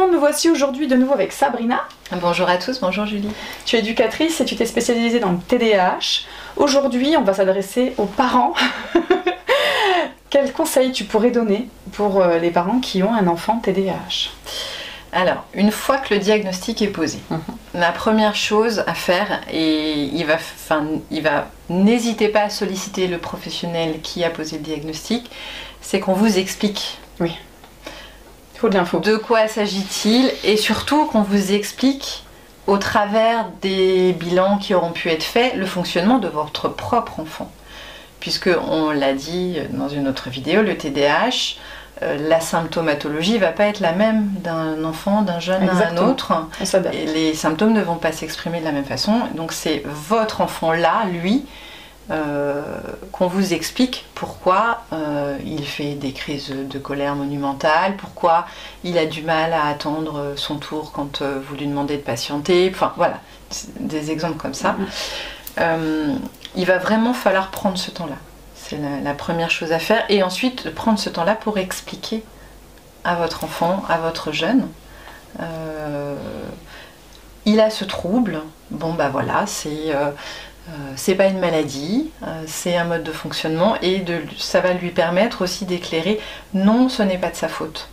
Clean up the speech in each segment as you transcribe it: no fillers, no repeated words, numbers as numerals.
Bonjour, me voici aujourd'hui de nouveau avec Sabrina. Bonjour à tous, bonjour Julie. Tu es éducatrice et tu t'es spécialisée dans le TDAH. Aujourd'hui, on va s'adresser aux parents. Quels conseils tu pourrais donner pour les parents qui ont un enfant TDAH? Alors, une fois que le diagnostic est posé, la première chose à faire, et n'hésitez pas à solliciter le professionnel qui a posé le diagnostic, c'est qu'on vous explique. Oui. Il faut de l'info. De quoi s'agit-il, et surtout qu'on vous explique, au travers des bilans qui auront pu être faits, le fonctionnement de votre propre enfant. Puisque, on l'a dit dans une autre vidéo, le TDAH, la symptomatologie ne va pas être la même d'un enfant, d'un jeune Exactement. à un autre. Et les symptômes ne vont pas s'exprimer de la même façon. Donc c'est votre enfant-là, lui, qu'on vous explique pourquoi il fait des crises de colère monumentales, pourquoi il a du mal à attendre son tour quand vous lui demandez de patienter. Enfin voilà, des exemples comme ça. Il va vraiment falloir prendre ce temps-là. C'est la première chose à faire. Et ensuite, prendre ce temps-là pour expliquer à votre enfant, à votre jeune, il a ce trouble. Bon, bah voilà, c'est pas une maladie, c'est un mode de fonctionnement et ça va lui permettre aussi d'éclairer, non, ce n'est pas de sa faute.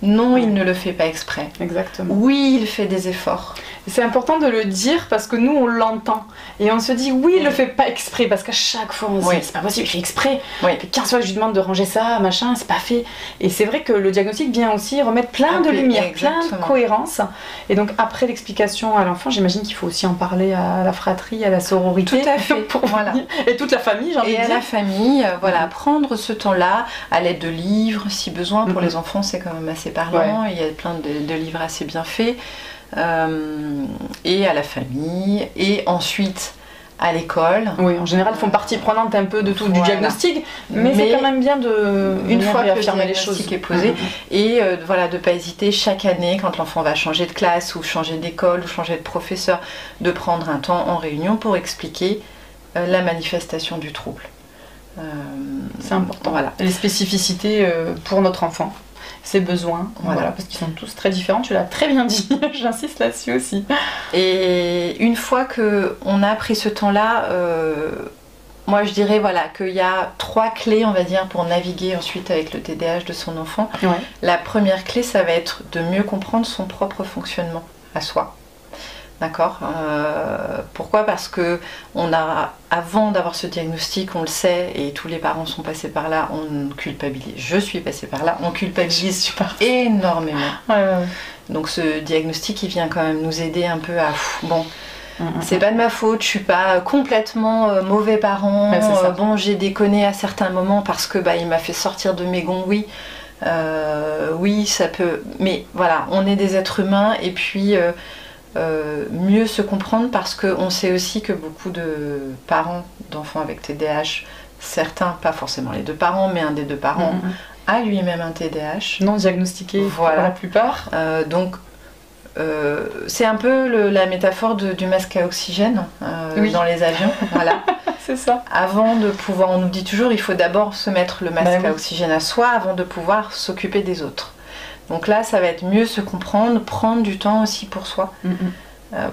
Non, il ne le fait pas exprès. Exactement. Oui, il fait des efforts. C'est important de le dire parce que nous on l'entend et on se dit oui, il le fait pas exprès parce qu'à chaque fois on se dit c'est pas possible, il fait exprès. Oui. Puis 15 fois je lui demande de ranger ça, machin, c'est pas fait. Et c'est vrai que le diagnostic vient aussi remettre plein de lumière, plein de cohérence. Et donc après l'explication à l'enfant, j'imagine qu'il faut aussi en parler à la fratrie, à la sororité. Tout à fait. Voilà. Et toute la famille, j'ai envie de dire. Et à la famille, voilà, prendre ce temps-là à l'aide de livres, si besoin. Pour les enfants, c'est quand même assez parlant. Ouais. Il y a plein de livres assez bien faits. Et à la famille, et ensuite à l'école. Oui, en général, ils font partie prenante un peu de tout du diagnostic, mais c'est quand même bien de une fois que le diagnostic les choses est posé, et voilà, de ne pas hésiter chaque année, quand l'enfant va changer de classe ou changer d'école ou changer de professeur, de prendre un temps en réunion pour expliquer la manifestation du trouble. C'est important. Voilà. Les spécificités pour notre enfant. Ses besoins, voilà, parce qu'ils sont tous très différents, tu l'as très bien dit, j'insiste là-dessus aussi. Et une fois qu'on a pris ce temps-là, moi je dirais voilà, qu'il y a 3 clés, on va dire, pour naviguer ensuite avec le TDAH de son enfant. Ouais. La première clé, ça va être de mieux comprendre son propre fonctionnement à soi. D'accord. Pourquoi? Parce que avant d'avoir ce diagnostic, on le sait, et tous les parents sont passés par là, on culpabilise. Je suis passée par là, on culpabilise énormément. Ouais. Donc ce diagnostic, il vient quand même nous aider un peu à... Bon, c'est pas de ma faute, je suis pas complètement mauvais parent. Bon, j'ai déconné à certains moments parce que il m'a fait sortir de mes gonds, oui. Oui, ça peut... Mais voilà, on est des êtres humains, et puis... mieux se comprendre, parce qu'on sait aussi que beaucoup de parents d'enfants avec TDAH, certains, pas forcément les 2 parents, mais un des 2 parents a lui-même un TDAH. Non diagnostiqué, voilà. Pour la plupart. Donc c'est un peu la métaphore du masque à oxygène dans les avions. Voilà. C'est ça. Avant de pouvoir, on nous dit toujours, il faut d'abord se mettre le masque à oxygène à soi avant de pouvoir s'occuper des autres. Donc là, ça va être mieux se comprendre, prendre du temps aussi pour soi,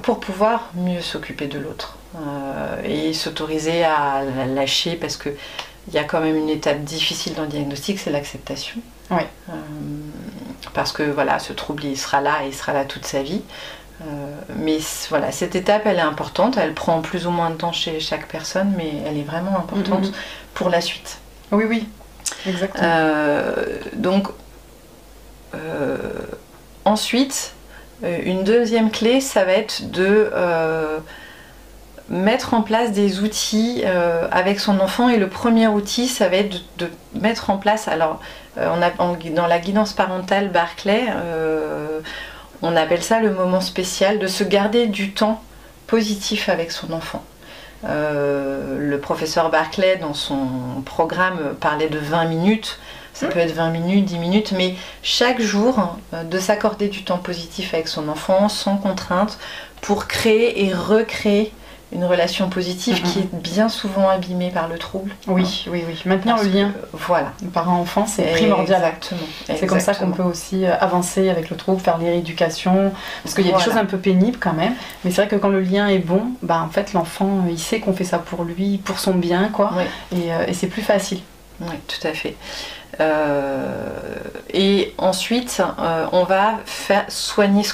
pour pouvoir mieux s'occuper de l'autre. Et s'autoriser à lâcher, parce qu'il y a quand même une étape difficile dans le diagnostic, c'est l'acceptation. Oui. Parce que voilà, ce trouble, il sera là, et il sera là toute sa vie. Mais voilà, cette étape, elle est importante, elle prend plus ou moins de temps chez chaque personne, mais elle est vraiment importante pour la suite. Oui, oui, exactement. Donc, ensuite, une deuxième clé, ça va être de mettre en place des outils avec son enfant. Et le premier outil, ça va être de mettre en place, alors dans la guidance parentale Barclay, on appelle ça le moment spécial, de se garder du temps positif avec son enfant. Le professeur Barclay, dans son programme, parlait de 20 minutes. Ça peut être 20 minutes, 10 minutes, mais chaque jour, de s'accorder du temps positif avec son enfant, sans contrainte, pour créer et recréer une relation positive qui est bien souvent abîmée par le trouble. Oui. Maintenir le lien. Voilà. Parent-enfant, c'est primordial. Exactement. C'est comme ça qu'on peut aussi avancer avec le trouble, faire les rééducations. Parce qu'il y a des choses un peu pénibles quand même. Mais c'est vrai que quand le lien est bon, en fait, l'enfant, il sait qu'on fait ça pour lui, pour son bien, quoi. Et c'est plus facile. Oui, tout à fait. Et ensuite, on va faire soigner, ce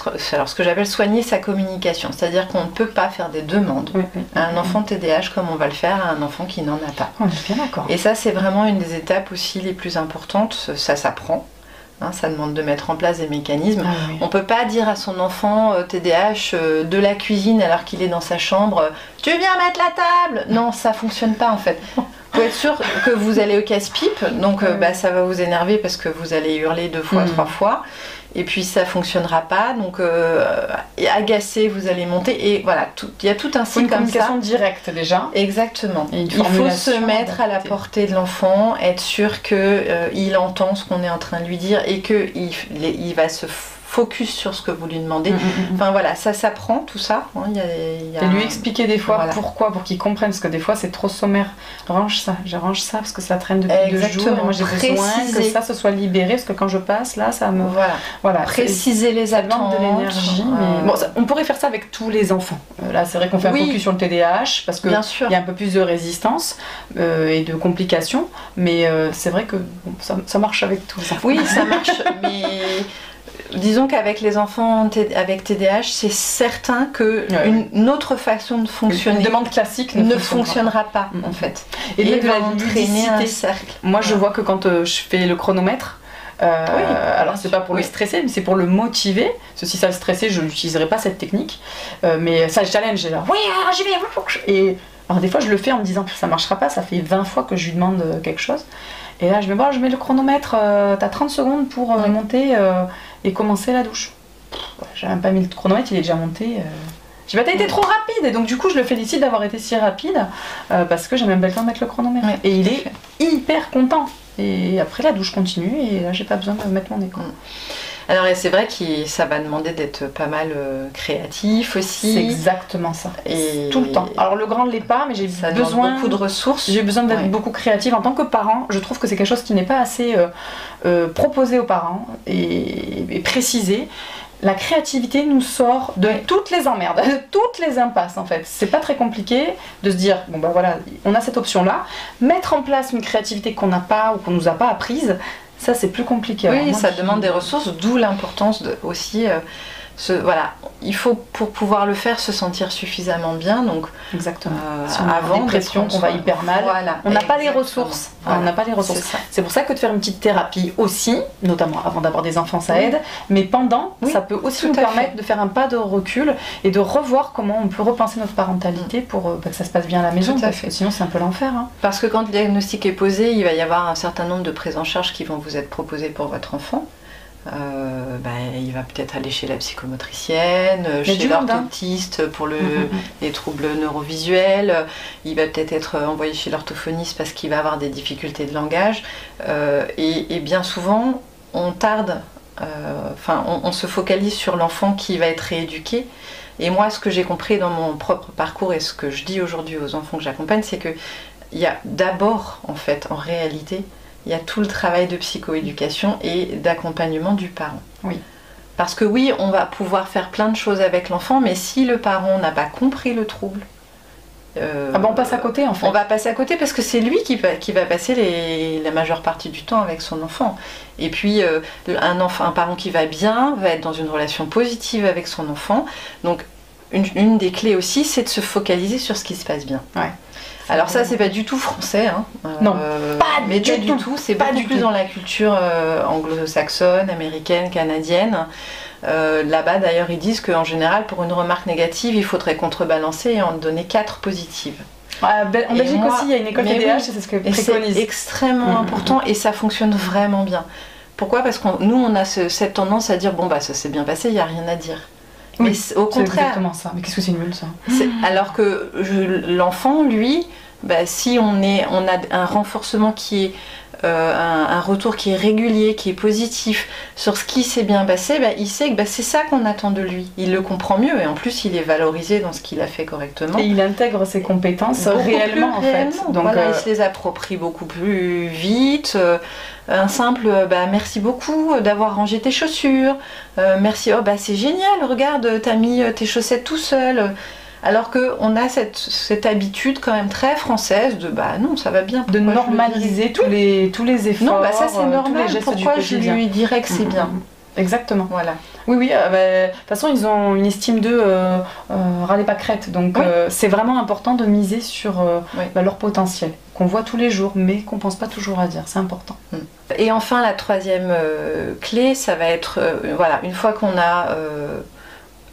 que j'appelle soigner sa communication. C'est-à-dire qu'on ne peut pas faire des demandes à un enfant TDAH comme on va le faire à un enfant qui n'en a pas. On est bien d'accord. Et ça, c'est vraiment une des étapes aussi les plus importantes. Ça s'apprend. Ça demande de mettre en place des mécanismes. On ne peut pas dire à son enfant TDAH de la cuisine alors qu'il est dans sa chambre « Tu viens mettre la table ?» Non, ça ne fonctionne pas en fait. Faut être sûr que vous allez au casse-pipe, donc ça va vous énerver parce que vous allez hurler 2 fois, 3 fois, et puis ça fonctionnera pas, donc agacé, vous allez monter, et voilà, il y a tout un cycle comme ça. Une communication directe déjà. Exactement. Il faut se mettre à la portée de l'enfant, être sûr qu'il entend ce qu'on est en train de lui dire et qu'il va se focus sur ce que vous lui demandez. Enfin voilà, ça s'apprend tout ça. Et lui expliquer des fois pourquoi, pour qu'il comprenne, parce que des fois c'est trop sommaire. J'arrange ça parce que ça traîne depuis 2 jours. Et moi j'ai besoin que ça se soit libéré, parce que quand je passe là, ça me... Voilà. Préciser les attentes. De l'énergie. Mais... Bon, on pourrait faire ça avec tous les enfants. Là c'est vrai qu'on fait un focus sur le TDAH, parce qu'il y a un peu plus de résistance et de complications, mais c'est vrai que ça marche avec tous les enfants. Oui, ça marche, mais... Disons qu'avec les enfants avec TDAH, c'est certain qu'une autre façon de fonctionner, une demande classique ne fonctionnera pas en fait. Et de entraîner un cercle. Moi, je vois que quand je fais le chronomètre, alors c'est pas pour le stresser, mais c'est pour le motiver. Si ça le stressait, je n'utiliserai pas cette technique. Mais ça le challenge. Et là, j'y vais. Et alors des fois, je le fais en me disant que ça marchera pas. Ça fait 20 fois que je lui demande quelque chose. Et là, je mets le chronomètre. T'as 30 secondes pour monter et commencer la douche. J'ai même pas mis le chronomètre, il est déjà monté. J'ai pas été trop rapide, et donc du coup je le félicite d'avoir été si rapide parce que j'ai même pas le temps de mettre le chronomètre. Et il est hyper content. Et après la douche continue et là j'ai pas besoin de mettre mon écran. Alors c'est vrai que ça va demander d'être pas mal créatif aussi. C'est exactement ça. Et tout le temps. Alors le grand ne l'est pas, mais j'ai besoin beaucoup de ressources. J'ai besoin d'être beaucoup créative en tant que parent. Je trouve que c'est quelque chose qui n'est pas assez proposé aux parents et précisé. La créativité nous sort de toutes les emmerdes, de toutes les impasses en fait. C'est pas très compliqué de se dire, on a cette option-là. Mettre en place une créativité qu'on n'a pas ou qu'on nous a pas apprise, ça c'est plus compliqué. Oui, ça demande des ressources, d'où l'importance aussi... il faut pour pouvoir le faire se sentir suffisamment bien, donc exactement. Avant dépression, on va hyper mal, on n'a pas les ressources. On n'a pas les ressources. C'est pour ça que de faire une petite thérapie aussi, notamment avant d'avoir des enfants, ça aide, mais pendant, ça peut aussi nous permettre de faire un pas de recul et de revoir comment on peut repenser notre parentalité pour que ça se passe bien à la maison, parce que sinon c'est un peu l'enfer. Parce que quand le diagnostic est posé, il va y avoir un certain nombre de prises en charge qui vont vous être proposées pour votre enfant. Il va peut-être aller chez la psychomotricienne, chez l'orthoptiste pour les troubles neurovisuels, il va peut-être être envoyé chez l'orthophoniste parce qu'il va avoir des difficultés de langage, et bien souvent on tarde, on se focalise sur l'enfant qui va être rééduqué. Et moi, ce que j'ai compris dans mon propre parcours et ce que je dis aujourd'hui aux enfants que j'accompagne, c'est qu'il y a d'abord, en réalité, il y a tout le travail de psychoéducation et d'accompagnement du parent. Oui. Parce que oui, on va pouvoir faire plein de choses avec l'enfant, mais si le parent n'a pas compris le trouble... on passe à côté en fait. On va passer à côté parce que c'est lui qui va passer la majeure partie du temps avec son enfant. Et puis un parent qui va bien va être dans une relation positive avec son enfant. Donc une des clés aussi, c'est de se focaliser sur ce qui se passe bien. Ouais. Alors ça, c'est pas du tout français, non, pas du tout. C'est pas beaucoup plus dans la culture anglo-saxonne, américaine, canadienne. Là-bas, d'ailleurs, ils disent qu'en général, pour une remarque négative, il faudrait contrebalancer et en donner 4 positives. En Belgique aussi, il y a une école TDAH, c'est ce que préconise. C'est extrêmement important et ça fonctionne vraiment bien. Pourquoi ? Parce que nous, on a cette tendance à dire ça s'est bien passé, il n'y a rien à dire. Oui, mais au contraire, c'est exactement ça. Mais qu'est-ce que c'est nul ça ? Alors que l'enfant, lui, si on a un renforcement qui est un retour qui est régulier, qui est positif sur ce qui s'est bien passé, il sait que c'est ça qu'on attend de lui. Il le comprend mieux et en plus il est valorisé dans ce qu'il a fait correctement. Et il intègre ses compétences réellement en fait. Donc il se les approprie beaucoup plus vite. Un simple merci beaucoup d'avoir rangé tes chaussures. Merci, c'est génial, regarde, t'as mis tes chaussettes tout seul. Alors qu'on a cette habitude quand même très française de non, ça va bien. De normaliser tous les efforts. Non, ça c'est normal. Pourquoi je lui dirais que c'est bien? Exactement. Voilà. Oui, de toute façon, ils ont une estime d'eux râler pas crête. Donc, c'est vraiment important de miser sur leur potentiel, qu'on voit tous les jours, mais qu'on pense pas toujours à dire. C'est important. Et enfin, la troisième clé, ça va être, une fois qu'on a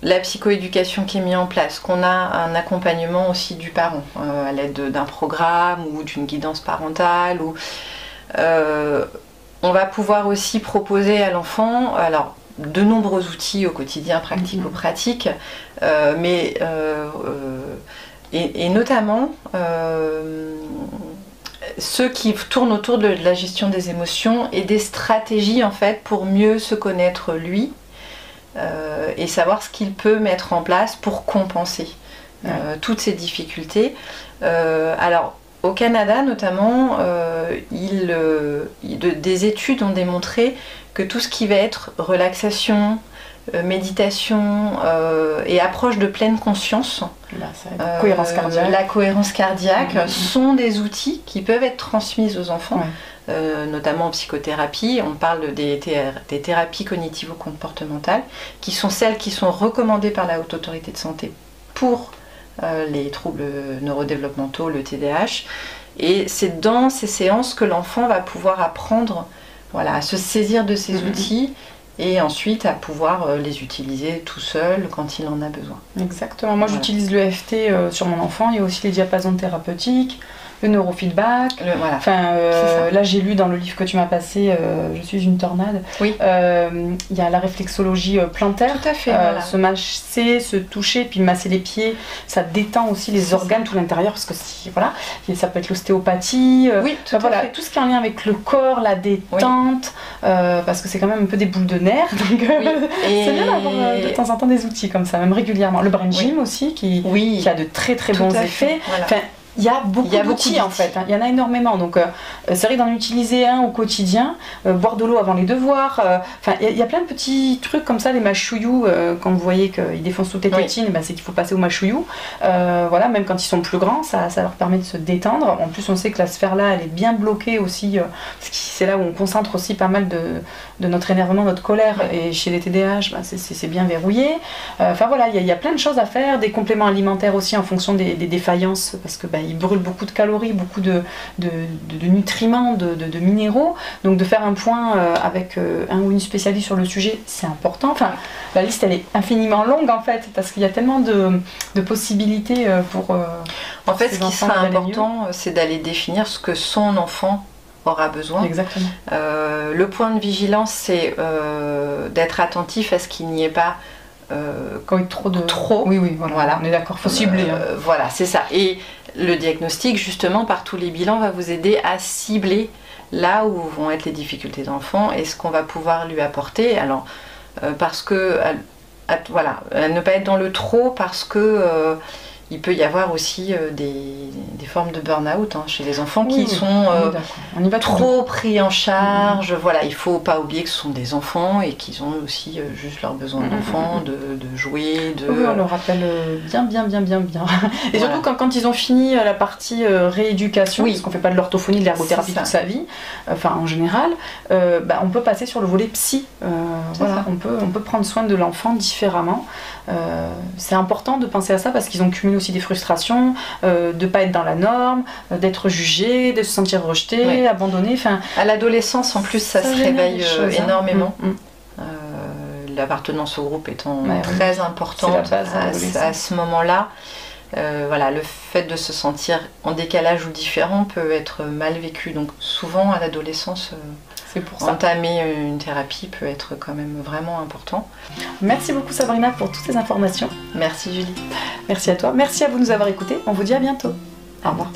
la psychoéducation qui est mise en place, qu'on a un accompagnement aussi du parent, à l'aide d'un programme ou d'une guidance parentale, on va pouvoir aussi proposer à l'enfant de nombreux outils au quotidien, pratico-pratiques, et notamment ceux qui tournent autour de la gestion des émotions et des stratégies en fait pour mieux se connaître lui et savoir ce qu'il peut mettre en place pour compenser toutes ces difficultés. Au Canada notamment, des études ont démontré que tout ce qui va être relaxation, méditation et approche de pleine conscience, la cohérence cardiaque sont des outils qui peuvent être transmis aux enfants, notamment en psychothérapie. On parle des thérapies cognitivo-comportementales, qui sont celles qui sont recommandées par la Haute Autorité de Santé pour les troubles neurodéveloppementaux, le TDAH. Et c'est dans ces séances que l'enfant va pouvoir apprendre à se saisir de ces outils et ensuite à pouvoir les utiliser tout seul quand il en a besoin. Exactement. Moi, j'utilise le EFT sur mon enfant. Il y a aussi les diapasons thérapeutiques, le neurofeedback. Là, j'ai lu dans le livre que tu m'as passé, Je suis une tornade. Il y a la réflexologie plantaire. Tout à fait. Se masser, se toucher, puis masser les pieds. Ça détend aussi les organes, tout l'intérieur, parce que ça peut être l'ostéopathie. Tout ce qui est en lien avec le corps, la détente, parce que c'est quand même un peu des boules de nerfs. Donc, c'est bien d'avoir de temps en temps des outils comme ça, même régulièrement. Le brain gym aussi, qui a de très très bons effets. Il y a beaucoup d'outils en fait, il y en a énormément, donc c'est vrai d'en utiliser un au quotidien, boire de l'eau avant les devoirs, il y a plein de petits trucs comme ça, les mâchouillous, quand vous voyez qu'ils défoncent toutes les tétines, c'est qu'il faut passer au mâchouillou, même quand ils sont plus grands, ça leur permet de se détendre. En plus on sait que la sphère là, elle est bien bloquée aussi, parce que c'est là où on concentre aussi pas mal de notre énervement, notre colère, et chez les TDAH, c'est bien verrouillé. Il y a plein de choses à faire, des compléments alimentaires aussi en fonction des défaillances, parce que il brûle beaucoup de calories, beaucoup de nutriments, de minéraux. Donc de faire un point avec un ou une spécialiste sur le sujet, c'est important. La liste, elle est infiniment longue en fait, parce qu'il y a tellement de possibilités pour en fait, ce qui sera important, c'est d'aller définir ce que son enfant aura besoin. Exactement. Le point de vigilance, c'est d'être attentif à ce qu'il n'y ait pas quand il y a trop. Oui, voilà. On est d'accord, faut cibler. Voilà, c'est ça. Et le diagnostic, justement, par tous les bilans, va vous aider à cibler là où vont être les difficultés d'enfant et ce qu'on va pouvoir lui apporter. Alors, parce que, ne pas être dans le trop, parce que il peut y avoir aussi des formes de burn-out chez les enfants qui sont trop pris en charge. Il ne faut pas oublier que ce sont des enfants et qu'ils ont aussi juste leurs besoins d'enfants, de jouer. Oui, on le rappelle bien. Et surtout quand ils ont fini la partie rééducation, parce qu'on ne fait pas de l'orthophonie, de l'ergothérapie toute sa vie, en général, on peut passer sur le volet psy. On peut prendre soin de l'enfant différemment. C'est important de penser à ça parce qu'ils ont cumulé aussi des frustrations, de ne pas être dans la norme, d'être jugé, de se sentir rejeté, abandonné. À l'adolescence, en plus, ça se réveille énormément. L'appartenance au groupe étant très importante à ce moment-là. Le fait de se sentir en décalage ou différent peut être mal vécu. Donc souvent, à l'adolescence, entamer une thérapie peut être quand même vraiment important. Merci beaucoup Sabrina pour toutes ces informations. Merci Julie. Merci à toi. Merci à vous de nous avoir écoutés. On vous dit à bientôt. Au revoir.